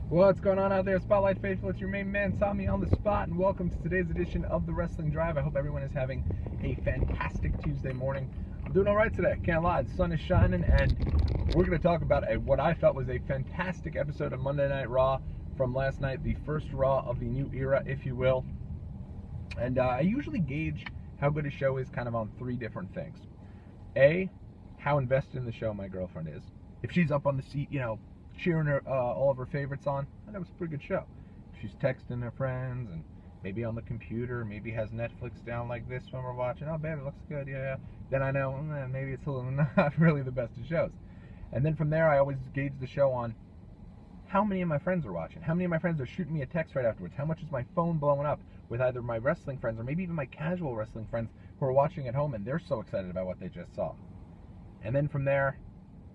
What's going on out there, Spotlight Faithful? It's your main man, Tommy, on the spot, and welcome to today's edition of the Wrestling Drive. I hope everyone is having a fantastic Tuesday morning. I'm doing all right today, can't lie. The sun is shining, and we're going to talk about what I felt was a fantastic episode of Monday Night Raw from last night, the first Raw of the new era, if you will. And I usually gauge how good a show is kind of on three different things. A, how invested in the show my girlfriend is. If she's up on the seat, cheering her, all of her favorites on, that was a pretty good show. She's texting her friends and maybe on the computer, maybe has Netflix down like this when we're watching. Oh, babe, it looks good, yeah. Then I know maybe it's not really the best of shows. And then from there, I always gauge the show on how many of my friends are watching. How many of my friends are shooting me a text right afterwards? How much is my phone blowing up with either my wrestling friends or maybe even my casual wrestling friends who are watching at home and they're so excited about what they just saw. And then from there,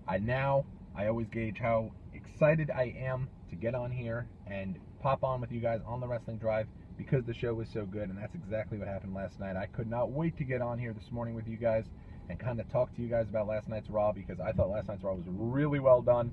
I always gauge how excited I am to get on here and pop on with you guys on the Wrestling Drive because the show was so good, and that's exactly what happened last night. I could not wait to get on here this morning with you guys and kind of talk to you guys about last night's Raw because I thought last night's Raw was really well done.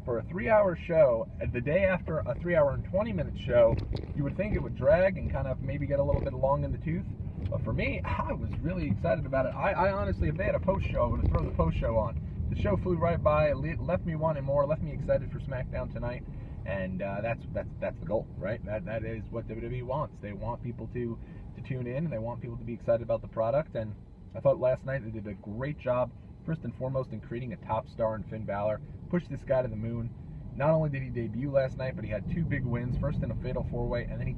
For a 3-hour show, the day after a 3-hour and 20-minute show, you would think it would drag and kind of maybe get a little bit long in the tooth. But for me, I was really excited about it. I honestly, if they had a post show, I would have thrown the post show on. The show flew right by, it left me wanting more, left me excited for SmackDown tonight, and that's the goal, right? That is what WWE wants. They want people to tune in, and they want people to be excited about the product. And I thought last night they did a great job, first and foremost, in creating a top star in Finn Balor. Pushed this guy to the moon. Not only did he debut last night, but he had 2 big wins. First in a fatal 4-way, and then he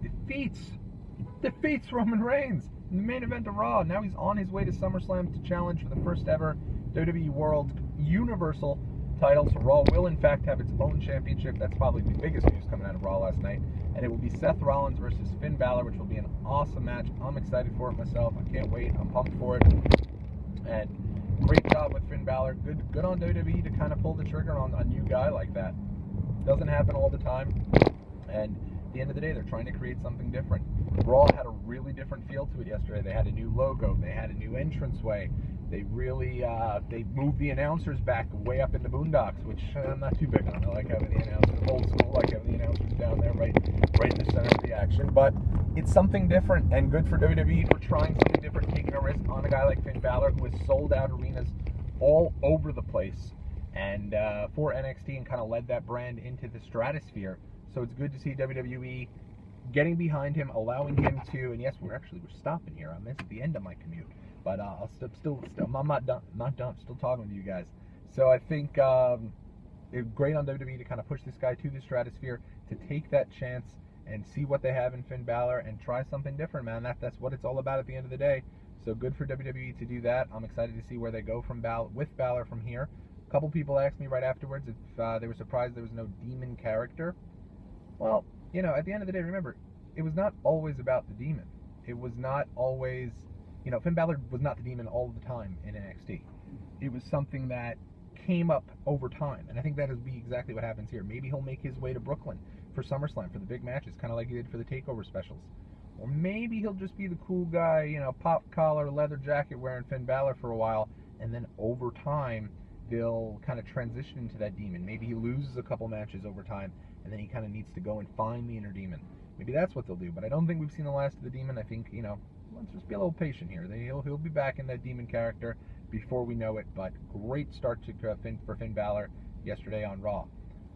defeats Roman Reigns in the main event of Raw. Now he's on his way to Summerslam to challenge for the first ever WWE World Universal title. So Raw will in fact have its own championship. That's probably the biggest news coming out of Raw last night. And it will be Seth Rollins versus Finn Balor, which will be an awesome match. I'm excited for it myself. I can't wait. I'm pumped for it. And great job with Finn Balor. Good on WWE to kind of pull the trigger on a new guy like that. Doesn't happen all the time. And at the end of the day, they're trying to create something different. Raw had a really different feel to it yesterday. They had a new logo. They had a new entranceway. They really they moved the announcers back way up in the boondocks, which I'm not too big on. I like having the announcers old school, like having the announcers down there right in the center of the action. But it's something different and good for WWE for trying something different, taking a risk on a guy like Finn Balor who has sold out arenas all over the place and for NXT and kind of led that brand into the stratosphere. So it's good to see WWE getting behind him, allowing him to, and yes, we're stopping here. I'm at the end of my commute, but I'll still I'm not done. Still talking with you guys. So I think it's great on WWE to kind of push this guy to the stratosphere, to take that chance and see what they have in Finn Balor and try something different, man. That's what it's all about at the end of the day. So good for WWE to do that. I'm excited to see where they go with Balor from here. A couple people asked me right afterwards if they were surprised there was no demon character. Well, at the end of the day, remember, it was not always about the demon. It was not always, Finn Balor was not the demon all the time in NXT. It was something that came up over time, and I think that will be exactly what happens here. Maybe he'll make his way to Brooklyn for SummerSlam, for the big matches, kind of like he did for the TakeOver specials. Or maybe he'll just be the cool guy, pop collar, leather jacket wearing Finn Balor for a while, and then over time, they'll kind of transition into that demon. Maybe he loses a couple matches over time, and then he kind of needs to go and find the inner demon. Maybe that's what they'll do, but I don't think we've seen the last of the demon. I think, let's just be a little patient here. He'll be back in that demon character before we know it, but great start for Finn Balor yesterday on Raw.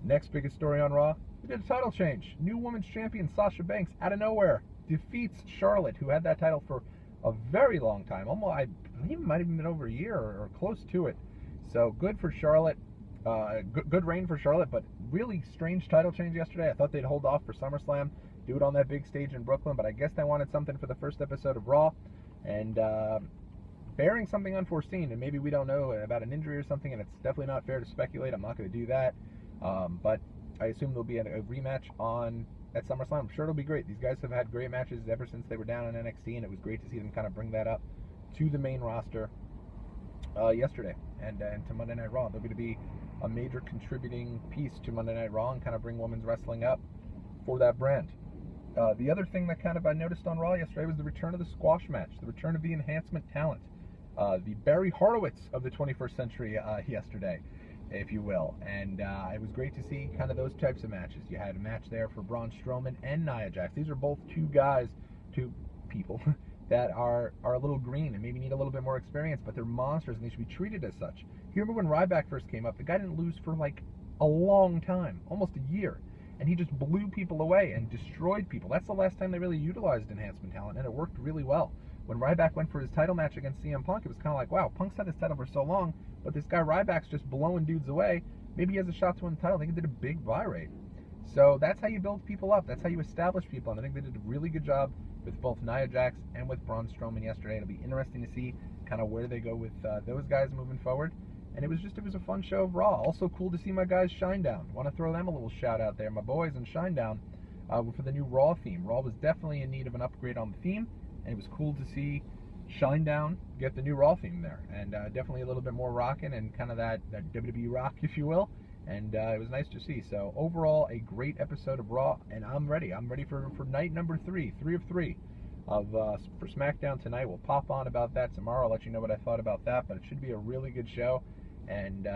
Next biggest story on Raw, we did a title change. New women's champion Sasha Banks, out of nowhere, defeats Charlotte, who had that title for a very long time. Almost, I believe it might have been over a year or close to it. So good for Charlotte. Good reign for Charlotte, but really strange title change yesterday. I thought they'd hold off for SummerSlam, do it on that big stage in Brooklyn, but I guess they wanted something for the first episode of Raw, and bearing something unforeseen, and maybe we don't know about an injury or something, and it's definitely not fair to speculate. I'm not going to do that, but I assume there'll be a rematch at SummerSlam. I'm sure it'll be great. These guys have had great matches ever since they were down in NXT, and it was great to see them kind of bring that up to the main roster yesterday and to Monday Night Raw. They're going to be a major contributing piece to Monday Night Raw and kind of bring women's wrestling up for that brand. The other thing that kind of I noticed on Raw yesterday was the return of the squash match, the return of the Enhancement talent, the Barry Horowitz of the 21st century yesterday. if you will. And it was great to see kind of those types of matches. You had a match there for Braun Strowman and Nia Jax. These are both two people that are a little green and maybe need a little bit more experience, but they're monsters and they should be treated as such. You remember when Ryback first came up, the guy didn't lose for like a long time, almost a year, and he just blew people away and destroyed people. That's the last time they really utilized enhancement talent, and it worked really well. When Ryback went for his title match against CM Punk, it was kind of like, wow, Punk's had his title for so long, but this guy Ryback's just blowing dudes away. Maybe he has a shot to win the title. I think he did a big buy rate. So that's how you build people up. That's how you establish people, and I think they did a really good job with both Nia Jax and with Braun Strowman yesterday. It'll be interesting to see kind of where they go with those guys moving forward. And it was a fun show of Raw. Also cool to see my guys Shinedown. Want to throw them a little shout out there. My boys in Shinedown for the new Raw theme. Raw was definitely in need of an upgrade on the theme, and it was cool to see Shinedown get the new Raw theme there. And definitely a little bit more rocking and kind of that WWE rock, if you will. And it was nice to see. So overall, a great episode of Raw, and I'm ready. I'm ready for night number 3 of 3 for SmackDown tonight. We'll pop on about that tomorrow. I'll let you know what I thought about that, but it should be a really good show. And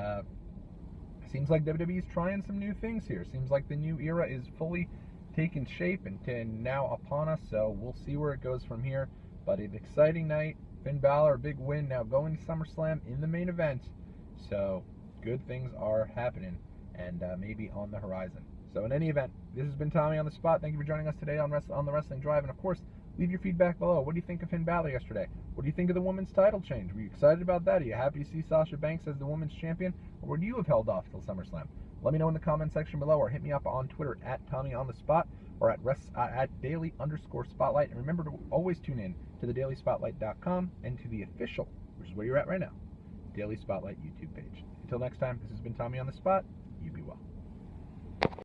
seems like WWE's trying some new things here. Seems like the new era is fully taking shape and now upon us. So we'll see where it goes from here. But an exciting night. Finn Balor, a big win, now going to SummerSlam in the main event. So good things are happening and maybe on the horizon. So in any event, this has been Tommy on the Spot. Thank you for joining us today on the Wrestling Drive. And of course, leave your feedback below. What do you think of Finn Balor yesterday? What do you think of the women's title change? Were you excited about that? Are you happy to see Sasha Banks as the women's champion? Or would you have held off till SummerSlam? Let me know in the comment section below, or hit me up on Twitter at Tommy on the Spot, or at daily_spotlight. And remember to always tune in to thedailyspotlight.com and to the official, which is where you're at right now, Daily Spotlight YouTube page. Until next time, this has been Tommy on the Spot. You be well.